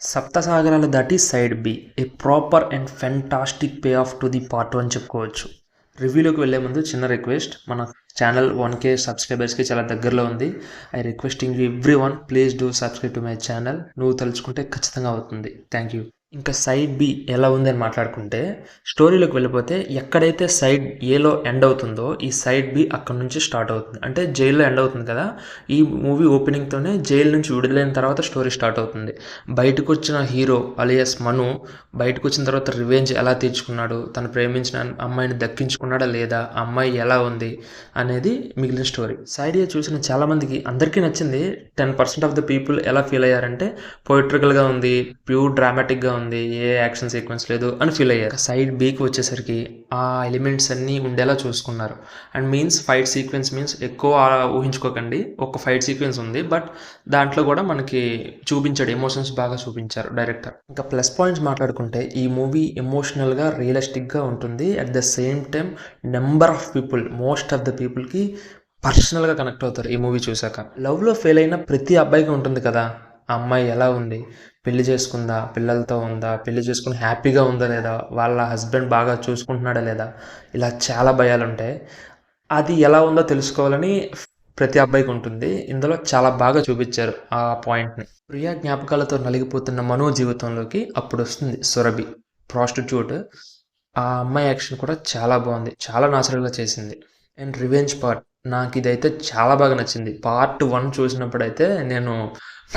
సప్తసాగరాలు Dhaati side B a proper and fantastic pay off to the part 1 చెప్పుకోవచ్చు. రివ్యూలోకి వెళ్ళే ముందు చిన్న రిక్వెస్ట్, మన ఛానల్ 1K సబ్స్క్రైబర్స్కి చాలా దగ్గరలో ఉంది. I requesting you every one, please do subscribe to my channel. నువ్వు తలుచుకుంటే ఖచ్చితంగా అవుతుంది. Thank you. ఇంకా సైడ్ బి ఎలా ఉంది అని మాట్లాడుకుంటే, స్టోరీలోకి వెళ్ళిపోతే ఎక్కడైతే సైడ్ ఏలో ఎండ్ అవుతుందో ఈ సైడ్ బి అక్కడ నుంచి స్టార్ట్ అవుతుంది. అంటే జైల్లో ఎండ్ అవుతుంది కదా, ఈ మూవీ ఓపెనింగ్తోనే జైలు నుంచి విడుదలైన తర్వాత స్టోరీ స్టార్ట్ అవుతుంది. బయటకు వచ్చిన హీరో అలియాస్ మను బయటకు వచ్చిన తర్వాత రివెంజ్ ఎలా తీర్చుకున్నాడు, తను ప్రేమించిన అమ్మాయిని దక్కించుకున్నాడా లేదా, ఆ అమ్మాయి ఎలా ఉంది అనేది మిగిలిన స్టోరీ. సైడ్ ఏ చూసిన చాలామందికి అందరికీ నచ్చింది. 10% ఆఫ్ ద పీపుల్ ఎలా ఫీల్ అయ్యారంటే పొయిట్రికల్గా ఉంది, ప్యూర్ డ్రామాటిక్గా ఉంది, ఏ యాక్షన్ సీక్వెన్స్ లేదు అని ఫీల్ అయ్యారు. సైడ్ బీకి వచ్చేసరికి ఆ ఎలిమెంట్స్ అన్నీ ఉండేలా చూసుకున్నారు. And means fight sequence means ఎక్కువ ఊహించుకోకండి, ఒక ఫైట్ సీక్వెన్స్ ఉంది, బట్ దాంట్లో కూడా మనకి చూపించాడు, ఎమోషన్స్ బాగా చూపించారు డైరెక్టర్. ఇంకా ప్లస్ పాయింట్స్ మాట్లాడుకుంటే ఈ మూవీ ఎమోషనల్గా రియలిస్టిక్గా ఉంటుంది. At the same time number of people, most of the పీపుల్కి పర్సనల్గా కనెక్ట్ అవుతారు ఈ మూవీ చూసాక. లవ్లో ఫెయిల్ అయిన ప్రతి అబ్బాయికి ఉంటుంది కదా, ఆ అమ్మాయి ఎలా ఉంది, పెళ్లి చేసుకుందా, పిల్లలతో ఉందా, పెళ్లి చేసుకుని హ్యాపీగా ఉందా లేదా, వాళ్ళ హస్బెండ్ బాగా చూసుకుంటున్నాడా లేదా, ఇలా చాలా భయాలు ఉంటాయి. అది ఎలా ఉందో తెలుసుకోవాలని ప్రతి అబ్బాయికి ఉంటుంది. ఇందులో చాలా బాగా చూపించారు ఆ పాయింట్ని. ప్రియా జ్ఞాపకాలతో నలిగిపోతున్న మనో జీవితంలోకి అప్పుడు వస్తుంది సురభి, ప్రాస్టిట్యూట్. ఆ అమ్మాయి యాక్షన్ కూడా చాలా బాగుంది, చాలా నాచురల్గా చేసింది. అండ్ రివెంజ్ పార్ట్ నాకు ఇదైతే చాలా బాగా నచ్చింది. పార్ట్ 1 చూసినప్పుడైతే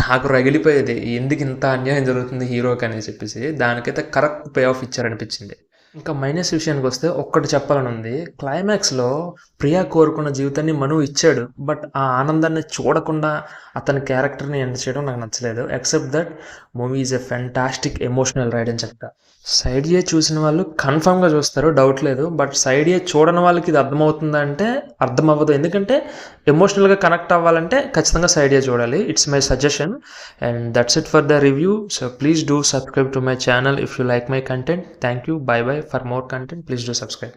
నాకు రగిలిపోయేది, ఎందుకు ఇంత అన్యాయం జరుగుతుంది హీరోకి అని చెప్పేసి. దానికైతే కరెక్ట్ పే ఆఫ్ ఇచ్చారనిపించింది. ఇంకా మైనస్ విషయానికి వస్తే ఒక్కటి చెప్పాలని ఉంది. క్లైమాక్స్లో ప్రియా కోరుకున్న జీవితాన్ని మను ఇచ్చాడు, బట్ ఆ ఆనందాన్ని చూడకుండా అతని క్యారెక్టర్ని ఎండ్ చేయడం నాకు నచ్చలేదు. Except that movie is a fantastic emotional ride అని చెప్తా. సైడ్ ఏ చూసిన వాళ్ళు కన్ఫామ్గా చూస్తారు, డౌట్ లేదు. బట్ సైడ్ ఏ చూడని వాళ్ళకి ఇది అర్థమవుతుందా అంటే అర్థం అవ్వదు. ఎందుకంటే ఎమోషనల్గా కనెక్ట్ అవ్వాలంటే ఖచ్చితంగా సైడ్ ఏ చూడాలి. It's my suggestion. And that's it for the review. So please do subscribe to my channel if you like my content. Thank you. By by. For more content, please do subscribe.